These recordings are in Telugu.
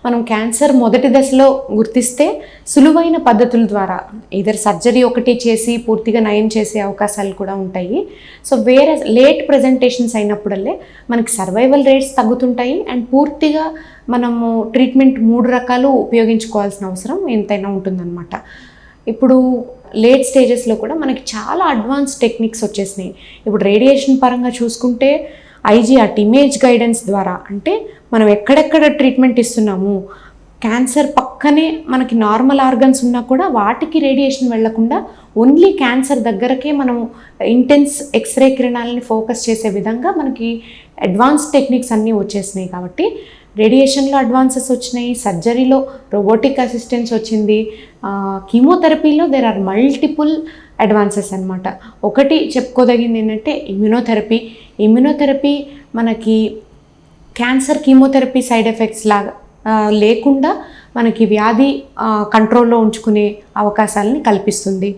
మనం క్యాన్సర్ మొదటి దశలో గుర్తిస్తే సులువైన పద్ధతుల ద్వారా ఇదర్ సర్జరీ ఒకటి చేసి పూర్తిగా నయం చేసే అవకాశాలు కూడా ఉంటాయి. సో వేరే లేట్ ప్రజెంటేషన్స్ అయినప్పుడల్లే మనకి సర్వైవల్ రేట్స్ తగ్గుతుంటాయి అండ్ పూర్తిగా మనము ట్రీట్మెంట్ 3 రకాలు ఉపయోగించుకోవాల్సిన అవసరం ఎంతైనా ఉంటుందన్నమాట. ఇప్పుడు లేట్ స్టేజెస్లో కూడా మనకి చాలా అడ్వాన్స్ టెక్నిక్స్ వచ్చేసినాయి. ఇప్పుడు రేడియేషన్ పరంగా చూసుకుంటే ఐజీఆర్టీ ఇమేజ్ గైడెన్స్ ద్వారా, అంటే మనం ఎక్కడెక్కడ ట్రీట్మెంట్ ఇస్తున్నాము, క్యాన్సర్ పక్కనే మనకి నార్మల్ ఆర్గన్స్ ఉన్నా కూడా వాటికి రేడియేషన్ వెళ్లకుండా ఓన్లీ క్యాన్సర్ దగ్గరకే మనం ఇంటెన్స్ ఎక్స్రే కిరణాలని ఫోకస్ చేసే విధంగా మనకి అడ్వాన్స్ టెక్నిక్స్ అన్నీ వచ్చేసినాయి. కాబట్టి రేడియేషన్లో అడ్వాన్సెస్ వచ్చినాయి, సర్జరీలో రోబోటిక్ అసిస్టెన్స్ వచ్చింది, కీమోథెరపీలో దేర్ ఆర్ మల్టిపుల్ అడ్వాన్సెస్ అనమాట. ఒకటి చెప్పుకోదగింది ఏంటంటే ఇమ్యునోథెరపీ మనకి క్యాన్సర్ కీమోథెరపీ సైడ్ ఎఫెక్ట్స్ లాగా లేకుండా మనకి వ్యాధి కంట్రోల్లో ఉంచుకునే అవకాశాలని కల్పిస్తుంది.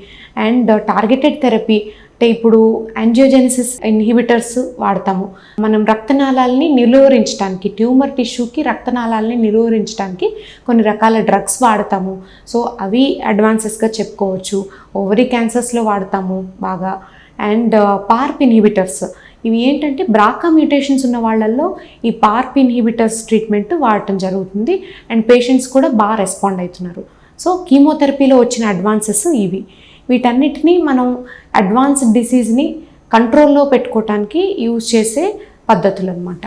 అండ్ టార్గెటెడ్ థెరపీ అంటే ఇప్పుడు యాంజియోజెనిసిస్ ఇన్హిబిటర్స్ వాడతాము. మనం రక్తనాళాలని నిలువరించడానికి, ట్యూమర్ టిష్యూకి రక్తనాళాలని నిలువరించడానికి కొన్ని రకాల డ్రగ్స్ వాడతాము. సో అవి అడ్వాన్సెస్గా చెప్పుకోవచ్చు. ఓవరీ క్యాన్సర్స్లో వాడతాము బాగా. అండ్ పార్ప్ ఇన్హిబిటర్స్, ఇవి ఏంటంటే బ్రాకా మ్యూటేషన్స్ ఉన్న వాళ్ళల్లో ఈ పార్ప్ ఇన్హిబిటర్స్ ట్రీట్మెంట్ వాడటం జరుగుతుంది అండ్ పేషెంట్స్ కూడా బాగా రెస్పాండ్ అవుతున్నారు. సో కీమోథెరపీలో వచ్చిన అడ్వాన్సెస్ ఇవి. వీటన్నిటినీ మనం అడ్వాన్స్డ్ డిసీజ్ని కంట్రోల్లో పెట్టుకోవటానికి యూజ్ చేసే పద్ధతులు అన్నమాట.